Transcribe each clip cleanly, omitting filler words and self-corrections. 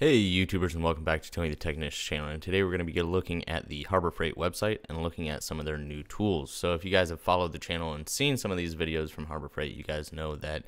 Hey YouTubers, and welcome back to Tony the Technician's channel. And today we're going to be looking at the Harbor Freight website and looking at some of their new tools. So if you guys have followed the channel and seen some of these videos from Harbor Freight, you guys know that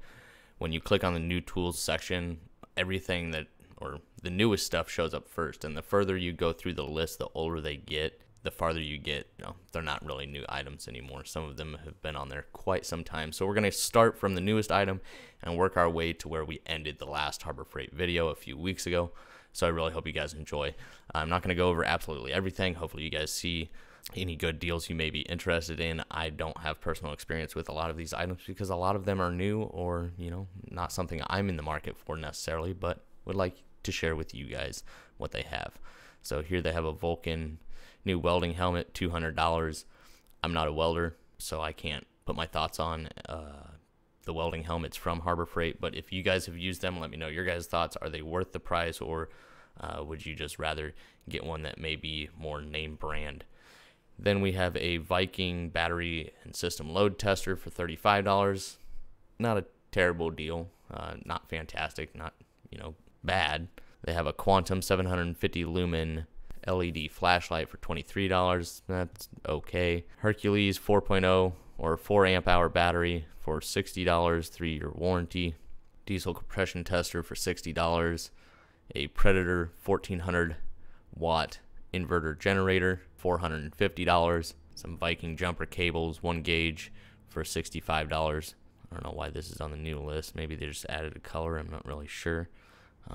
when you click on the new tools section, everything that, or the newest stuff shows up first. And the further you go through the list, the older they get, the farther you get, they're not really new items anymore. Some of them have been on there quite some time. So we're going to start from the newest item and work our way to where we ended the last Harbor Freight video a few weeks ago. So I really hope you guys enjoy. I'm not going to go over absolutely everything. Hopefully you guys see any good deals you may be interested in. I don't have personal experience with a lot of these items because a lot of them are new or, not something I'm in the market for necessarily, but would like to share with you guys what they have. So here they have a Vulcan new welding helmet, $200. I'm not a welder, so I can't put my thoughts on the welding helmets from Harbor Freight, but if you guys have used them, let me know your guys' thoughts. Are they worth the price, or would you just rather get one that may be more name brand? Then we have a Viking battery and system load tester for $35. Not a terrible deal, not fantastic, not bad. They have a Quantum 750 Lumen LED flashlight for $23. That's okay. Hercules 4.0 or 4 amp hour battery for $60, 3-year warranty. Diesel compression tester for $60. A Predator 1400 watt inverter generator, $450. Some Viking jumper cables, 1 gauge for $65. I don't know why this is on the new list. Maybe they just added a color. I'm not really sure.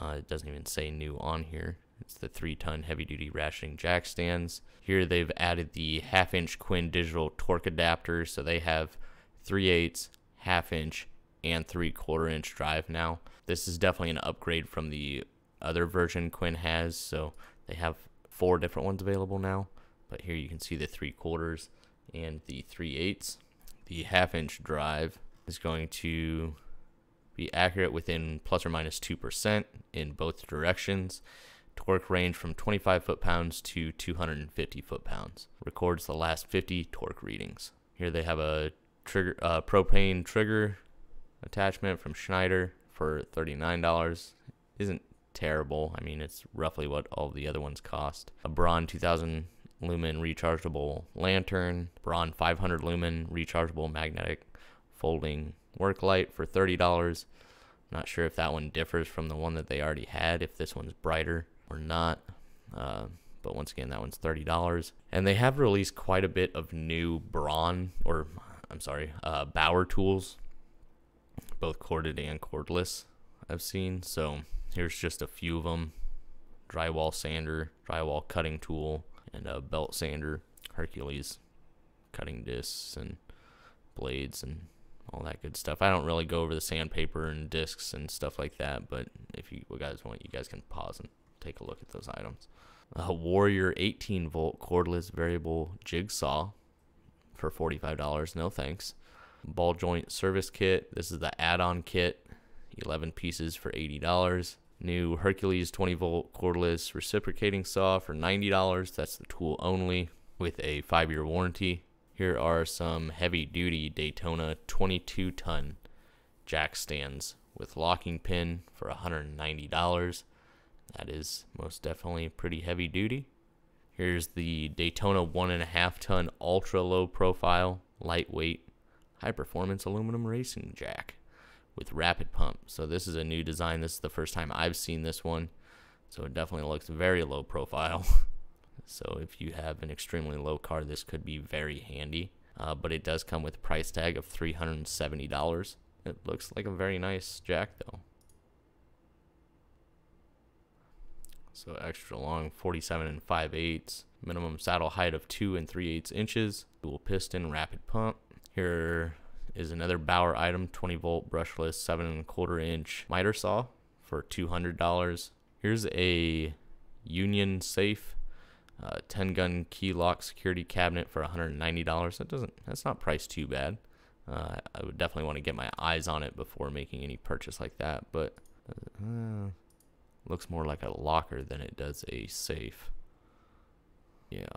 It doesn't even say new on here. It's the 3-ton heavy-duty ratcheting jack stands. Here they've added the 1/2-inch Quinn digital torque adapter, so they have 3/8, 1/2-inch, and 3/4-inch drive now. This is definitely an upgrade from the other version Quinn has, so they have 4 different ones available now. But here you can see the 3/4 and the 3/8. The 1/2-inch drive is going to be accurate within plus or minus 2% in both directions. Torque range from 25 foot-pounds to 250 foot-pounds. Records the last 50 torque readings. Here they have a trigger, propane trigger attachment from Schneider for $39. Isn't terrible. I mean, it's roughly what all the other ones cost. A Braun 2000 lumen rechargeable lantern. Braun 500 lumen rechargeable magnetic folding work light for $30. Not sure if that one differs from the one that they already had, if this one's brighter or not, but once again, that one's $30. And they have released quite a bit of new Braun, or I'm sorry, Bauer tools, both corded and cordless, I've seen. So here's just a few of them: drywall sander, drywall cutting tool, and a belt sander, Hercules cutting discs and blades and all that good stuff. I don't really go over the sandpaper and discs and stuff like that, but if you guys want, you guys can pause and take a look at those items. A Warrior 18-volt cordless variable jigsaw for $45. No thanks. Ball joint service kit. This is the add-on kit. 11 pieces for $80. New Hercules 20-volt cordless reciprocating saw for $90. That's the tool only with a 5-year warranty. Here are some heavy-duty Daytona 22-ton jack stands with locking pin for $190. That is most definitely pretty heavy-duty. Here's the Daytona 1.5-ton ultra-low profile, lightweight, high-performance aluminum racing jack with rapid pump. So this is a new design. This is the first time I've seen this one, so it definitely looks very low profile. So if you have an extremely low car, this could be very handy. But it does come with a price tag of $370. It looks like a very nice jack, though. So extra long, 47 5/8. Minimum saddle height of 2 3/8 inches. Dual piston, rapid pump. Here is another Bauer item, 20-volt brushless 7.25-inch miter saw for $200. Here's a Union Safe 10-gun key lock security cabinet for $190. That's not priced too bad. I would definitely want to get my eyes on it before making any purchase like that, but looks more like a locker than it does a safe. Yeah.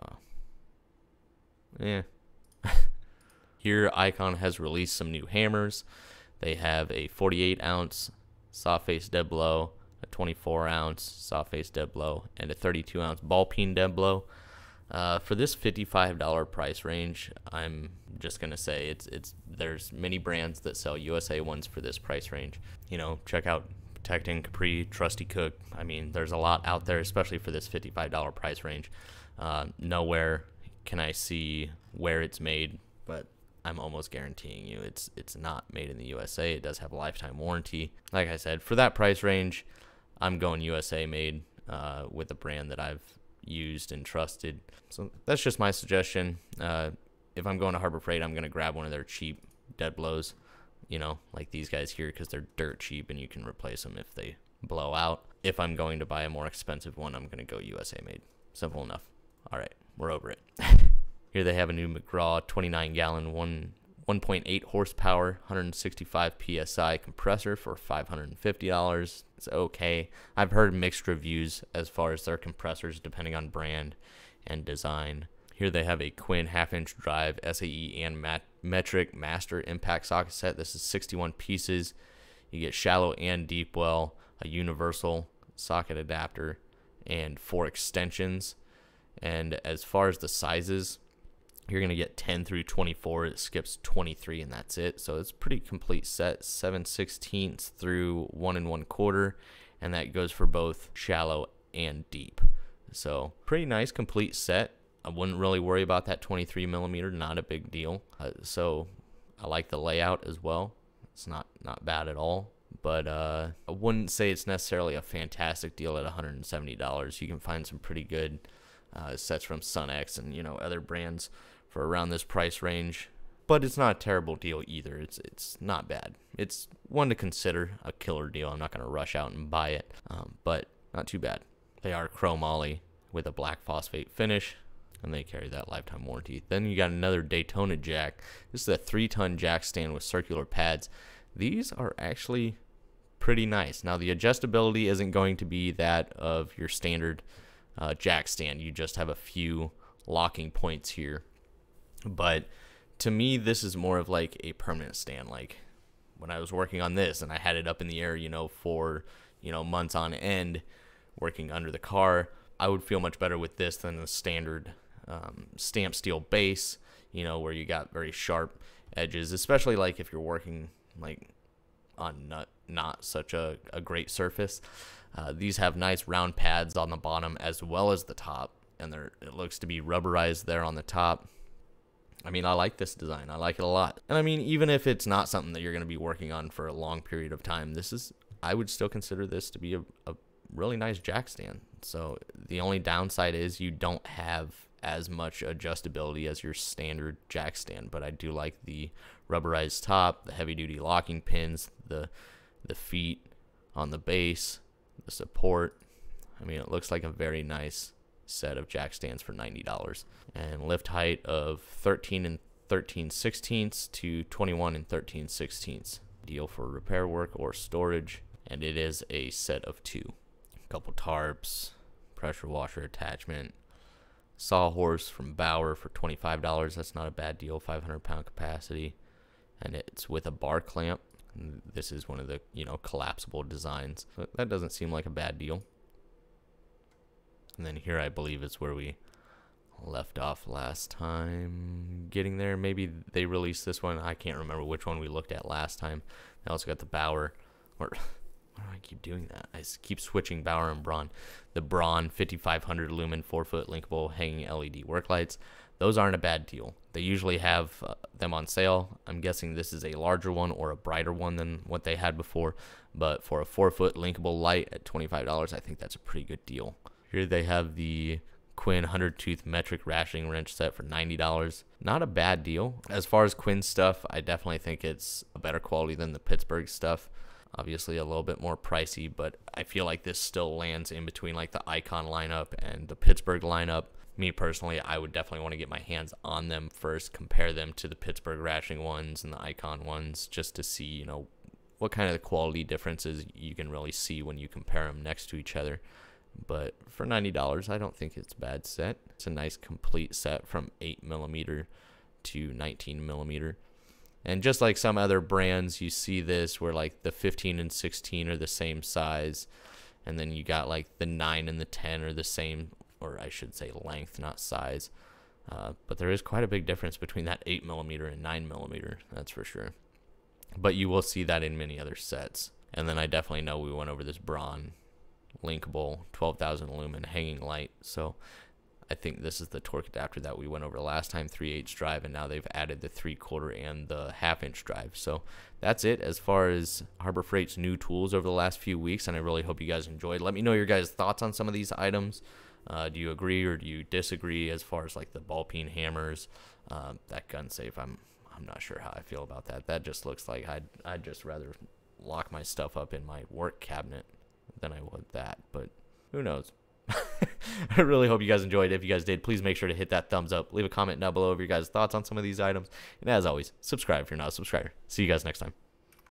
Here, Icon has released some new hammers. They have a 48-ounce soft face dead blow, a 24-ounce soft face dead blow, and a 32-ounce ball peen dead blow. For this $55 price range, I'm just gonna say there's many brands that sell USA ones for this price range. You know, check out Protecting, Capri, Trusty Cook. I mean, there's a lot out there, especially for this $55 price range. Nowhere can I see where it's made, but I'm almost guaranteeing you it's not made in the USA. It does have a lifetime warranty. Like I said, for that price range, I'm going USA made with a brand that I've used and trusted. So that's just my suggestion. If I'm going to Harbor Freight, I'm going to grab one of their cheap dead blows, you know, like these guys here, because they're dirt cheap and you can replace them if they blow out. If I'm going to buy a more expensive one, I'm going to go USA made. Simple enough. All right, we're over it. Here they have a new McGraw 29-gallon 1.8 horsepower 165 psi compressor for $550. It's okay. I've heard mixed reviews as far as their compressors depending on brand and design. Here they have a Quinn half-inch drive SAE and metric master impact socket set. This is 61 pieces. You get shallow and deep well, a universal socket adapter, and 4 extensions. And as far as the sizes, you're going to get 10 through 24. It skips 23, and that's it. So it's a pretty complete set, 7/16 through 1 1/4, and that goes for both shallow and deep. So pretty nice complete set. I wouldn't really worry about that 23 millimeter, not a big deal. So I like the layout as well. It's not bad at all, but I wouldn't say it's necessarily a fantastic deal at $170. You can find some pretty good sets from Sunex and, you know, other brands for around this price range, but it's not a terrible deal either. It's not bad. It's one to consider a killer deal. I'm not going to rush out and buy it, but not too bad. They are chromoly with a black phosphate finish, and they carry that lifetime warranty. Then you got another Daytona jack. This is a 3-ton jack stand with circular pads. These are actually pretty nice. Now the adjustability isn't going to be that of your standard jack stand. You just have a few locking points here, but to me this is more of like a permanent stand. Like when I was working on this and I had it up in the air, you know, for, you know, months on end working under the car, I would feel much better with this than the standard stamped steel base, you know, where you got very sharp edges, especially like if you're working like on not such a great surface. These have nice round pads on the bottom as well as the top, and it looks to be rubberized there on the top. I mean, I like this design. I like it a lot. And I mean, even if it's not something that you're going to be working on for a long period of time, I would still consider this to be a really nice jack stand. So the only downside is you don't have as much adjustability as your standard jack stand, but I do like the rubberized top, the heavy duty locking pins, the feet on the base, the support. I mean, it looks like a very nice set of jack stands for $90. And lift height of 13 13/16 to 21 13/16. Deal for repair work or storage, and it is a set of 2. A couple tarps, pressure washer attachment, sawhorse from Bauer for $25. That's not a bad deal. 500-pound capacity, and it's with a bar clamp. This is one of the, you know, collapsible designs, so that doesn't seem like a bad deal. And then here I believe is where we left off last time. Getting there, maybe they released this one. I can't remember which one we looked at last time. They also got the Bauer, or why do I keep doing that? I keep switching Bauer and Braun. The Braun 5500 Lumen 4-foot linkable hanging LED work lights. Those aren't a bad deal. They usually have them on sale. I'm guessing this is a larger one or a brighter one than what they had before. But for a 4-foot linkable light at $25, I think that's a pretty good deal. Here they have the Quinn 100-tooth metric ratcheting wrench set for $90. Not a bad deal. As far as Quinn stuff, I definitely think it's a better quality than the Pittsburgh stuff. Obviously a little bit more pricey, but I feel like this still lands in between like the Icon lineup and the Pittsburgh lineup. Me personally, I would definitely want to get my hands on them first, compare them to the Pittsburgh ratcheting ones and the Icon ones, just to see, you know, what kind of the quality differences you can really see when you compare them next to each other. But for $90, I don't think it's a bad set. It's a nice complete set from 8mm to 19mm. And just like some other brands, you see this where like the 15 and 16 are the same size, and then you got like the 9 and the 10 are the same, or I should say length, not size. But there is quite a big difference between that 8mm and 9mm, that's for sure. But you will see that in many other sets. And then I definitely know we went over this Braun Linkable 12,000 lumen hanging light. So I think this is the torque adapter that we went over last time, 3/8 drive, and now they've added the 3/4 and the 1/2" drive. So that's it as far as Harbor Freight's new tools over the last few weeks, and I really hope you guys enjoyed. Let me know your guys' thoughts on some of these items. Do you agree or do you disagree as far as like the ball peen hammers? That gun safe, I'm not sure how I feel about that. That just looks like I'd just rather lock my stuff up in my work cabinet than I would that, but who knows. I really hope you guys enjoyed. If you guys did, please make sure to hit that thumbs up. Leave a comment down below of your guys' thoughts on some of these items. And as always, subscribe if you're not a subscriber. See you guys next time.